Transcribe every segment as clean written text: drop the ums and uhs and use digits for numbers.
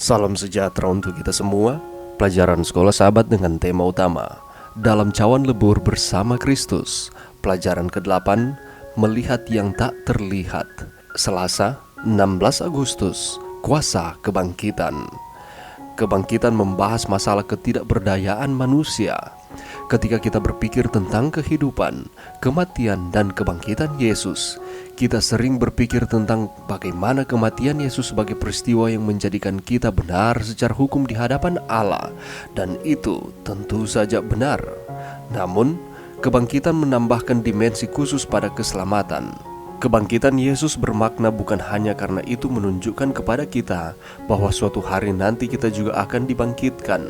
Salam sejahtera untuk kita semua. Pelajaran Sekolah Sahabat dengan tema utama Dalam Cawan Lebur Bersama Kristus. Pelajaran ke-8, Melihat yang tak terlihat. Selasa, 16 Agustus, Kuasa Kebangkitan. Kebangkitan membahas masalah ketidakberdayaan manusia. Ketika kita berpikir tentang kehidupan, kematian, dan kebangkitan Yesus, kita sering berpikir tentang bagaimana kematian Yesus sebagai peristiwa yang menjadikan kita benar secara hukum di hadapan Allah, dan itu tentu saja benar. Namun, kebangkitan menambahkan dimensi khusus pada keselamatan. Kebangkitan Yesus bermakna bukan hanya karena itu menunjukkan kepada kita bahwa suatu hari nanti kita juga akan dibangkitkan.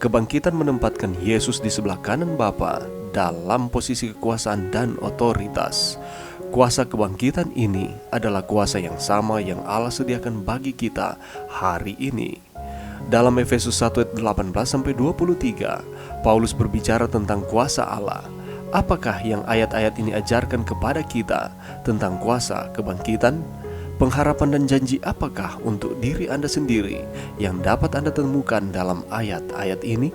Kebangkitan menempatkan Yesus di sebelah kanan Bapa dalam posisi kekuasaan dan otoritas. Kuasa kebangkitan ini adalah kuasa yang sama yang Allah sediakan bagi kita hari ini. Dalam Efesus 1 ayat 18-23, Paulus berbicara tentang kuasa Allah. Apakah yang ayat-ayat ini ajarkan kepada kita tentang kuasa kebangkitan? Pengharapan dan janji apakah untuk diri Anda sendiri yang dapat Anda temukan dalam ayat-ayat ini?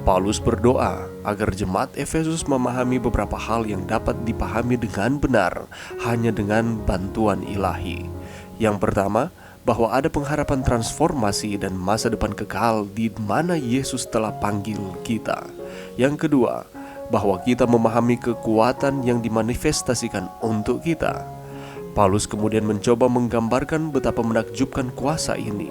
Paulus berdoa agar jemaat Efesus memahami beberapa hal yang dapat dipahami dengan benar hanya dengan bantuan ilahi. Yang pertama, bahwa ada pengharapan transformasi dan masa depan kekal di mana Yesus telah panggil kita. Yang kedua, bahwa kita memahami kekuatan yang dimanifestasikan untuk kita. Paulus kemudian mencoba menggambarkan betapa menakjubkan kuasa ini.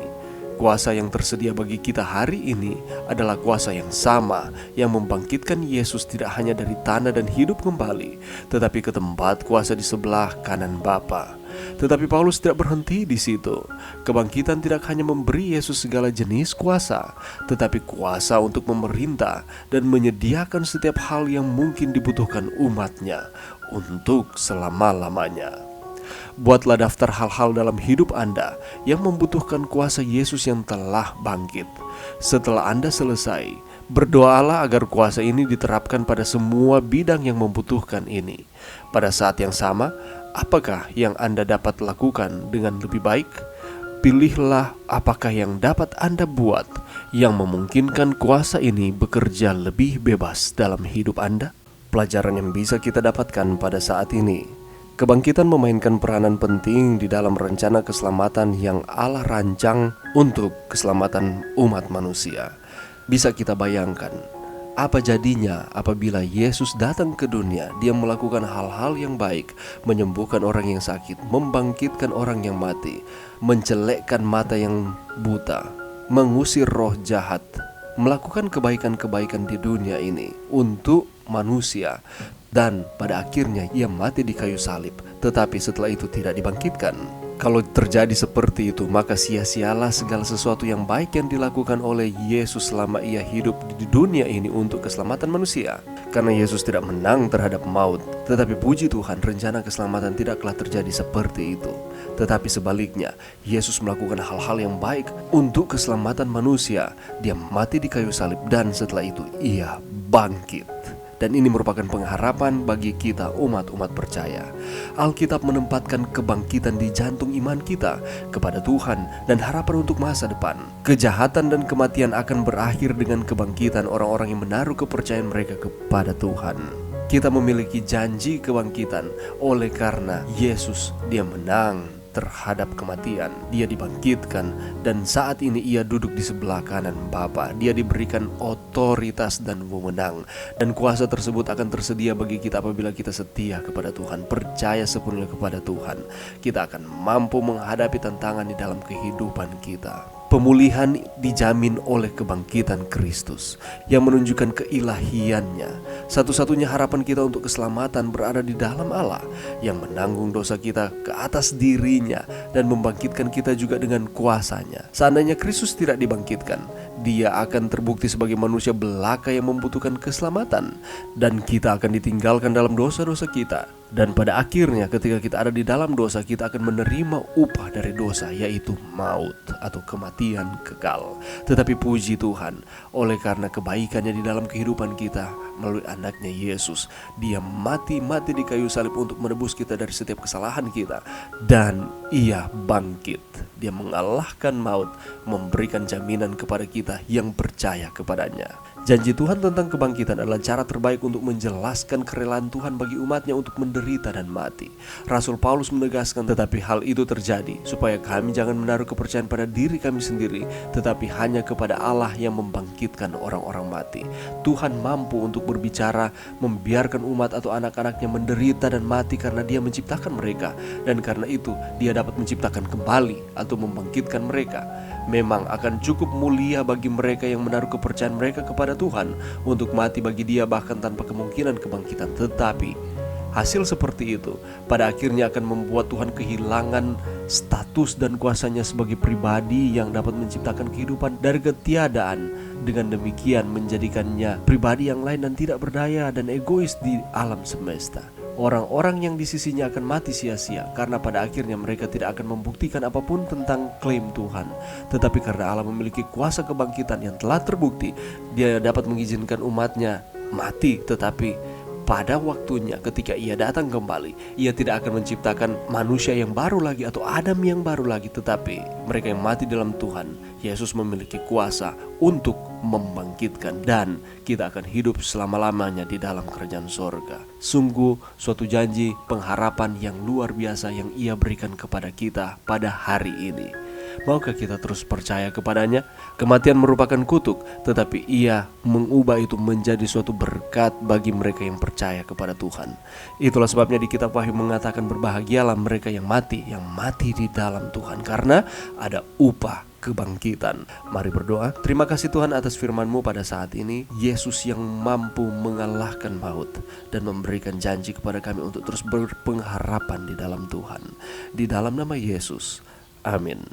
Kuasa yang tersedia bagi kita hari ini adalah kuasa yang sama yang membangkitkan Yesus tidak hanya dari tanah dan hidup kembali, tetapi ke tempat kuasa di sebelah kanan Bapa. Tetapi Paulus tidak berhenti di situ. Kebangkitan tidak hanya memberi Yesus segala jenis kuasa, tetapi kuasa untuk memerintah dan menyediakan setiap hal yang mungkin dibutuhkan umatnya untuk selama-lamanya. Buatlah daftar hal-hal dalam hidup Anda yang membutuhkan kuasa Yesus yang telah bangkit. Setelah Anda selesai, berdoalah agar kuasa ini diterapkan pada semua bidang yang membutuhkan ini. Pada saat yang sama, apakah yang Anda dapat lakukan dengan lebih baik? Pilihlah apakah yang dapat Anda buat yang memungkinkan kuasa ini bekerja lebih bebas dalam hidup Anda. Pelajaran yang bisa kita dapatkan pada saat ini. Kebangkitan memainkan peranan penting di dalam rencana keselamatan yang Allah rancang untuk keselamatan umat manusia. Bisa kita bayangkan, apa jadinya apabila Yesus datang ke dunia, Dia melakukan hal-hal yang baik, menyembuhkan orang yang sakit, membangkitkan orang yang mati, mencelekkan mata yang buta, mengusir roh jahat, melakukan kebaikan-kebaikan di dunia ini untuk manusia. Dan pada akhirnya ia mati di kayu salib, tetapi setelah itu tidak dibangkitkan. Kalau terjadi seperti itu, maka sia-sialah segala sesuatu yang baik yang dilakukan oleh Yesus selama ia hidup di dunia ini untuk keselamatan manusia. Karena Yesus tidak menang terhadap maut, tetapi puji Tuhan, rencana keselamatan tidaklah terjadi seperti itu. Tetapi sebaliknya, Yesus melakukan hal-hal yang baik untuk keselamatan manusia. Dia mati di kayu salib dan setelah itu ia bangkit. Dan ini merupakan pengharapan bagi kita umat-umat percaya. Alkitab menempatkan kebangkitan di jantung iman kita kepada Tuhan dan harapan untuk masa depan. Kejahatan dan kematian akan berakhir dengan kebangkitan orang-orang yang menaruh kepercayaan mereka kepada Tuhan. Kita memiliki janji kebangkitan oleh karena Yesus, Dia menang terhadap kematian. Dia dibangkitkan dan saat ini ia duduk di sebelah kanan Bapa. Dia diberikan otoritas dan wewenang, dan kuasa tersebut akan tersedia bagi kita apabila kita setia kepada Tuhan, percaya sepenuhnya kepada Tuhan. Kita akan mampu menghadapi tantangan di dalam kehidupan kita. Pemulihan dijamin oleh kebangkitan Kristus yang menunjukkan keilahiannya. Satu-satunya harapan kita untuk keselamatan berada di dalam Allah yang menanggung dosa kita ke atas dirinya dan membangkitkan kita juga dengan kuasanya. Seandainya Kristus tidak dibangkitkan, Dia akan terbukti sebagai manusia belaka yang membutuhkan keselamatan, dan kita akan ditinggalkan dalam dosa-dosa kita. Dan pada akhirnya ketika kita ada di dalam dosa, kita akan menerima upah dari dosa, yaitu maut atau kematian kekal. Tetapi puji Tuhan, oleh karena kebaikannya di dalam kehidupan kita melalui anaknya Yesus, dia mati di kayu salib untuk menebus kita dari setiap kesalahan kita. Dan ia bangkit, dia mengalahkan maut, memberikan jaminan kepada kita yang percaya kepadanya. Janji Tuhan tentang kebangkitan adalah cara terbaik untuk menjelaskan kerelaan Tuhan bagi umatnya untuk menderita dan mati. Rasul Paulus menegaskan, tetapi hal itu terjadi supaya kami jangan menaruh kepercayaan pada diri kami sendiri, tetapi hanya kepada Allah yang membangkitkan orang-orang mati. Tuhan mampu untuk berbicara, membiarkan umat atau anak-anaknya menderita dan mati karena dia menciptakan mereka. Dan karena itu dia dapat menciptakan kembali atau membangkitkan mereka. Memang akan cukup mulia bagi mereka yang menaruh kepercayaan mereka kepada Tuhan untuk mati bagi dia bahkan tanpa kemungkinan kebangkitan. Tetapi hasil seperti itu pada akhirnya akan membuat Tuhan kehilangan status dan kuasanya sebagai pribadi yang dapat menciptakan kehidupan dari ketiadaan. Dengan demikian menjadikannya pribadi yang lain dan tidak berdaya dan egois di alam semesta. Orang-orang yang di sisinya akan mati sia-sia karena pada akhirnya mereka tidak akan membuktikan apapun tentang klaim Tuhan. Tetapi karena Allah memiliki kuasa kebangkitan yang telah terbukti, dia dapat mengizinkan umatnya mati. Tetapi pada waktunya ketika ia datang kembali, ia tidak akan menciptakan manusia yang baru lagi atau Adam yang baru lagi. Tetapi mereka yang mati dalam Tuhan, Yesus memiliki kuasa untuk membangkitkan, dan kita akan hidup selama-lamanya di dalam kerajaan sorga. Sungguh suatu janji pengharapan yang luar biasa yang ia berikan kepada kita pada hari ini. Maukah kita terus percaya kepadanya? Kematian merupakan kutuk, tetapi ia mengubah itu menjadi suatu berkat bagi mereka yang percaya kepada Tuhan. Itulah sebabnya di kitab Wahyu mengatakan, berbahagialah mereka yang mati di dalam Tuhan, karena ada upah kebangkitan. Mari berdoa. Terima kasih Tuhan atas firman-Mu pada saat ini. Yesus yang mampu mengalahkan maut dan memberikan janji kepada kami untuk terus berpengharapan di dalam Tuhan. Di dalam nama Yesus, amin.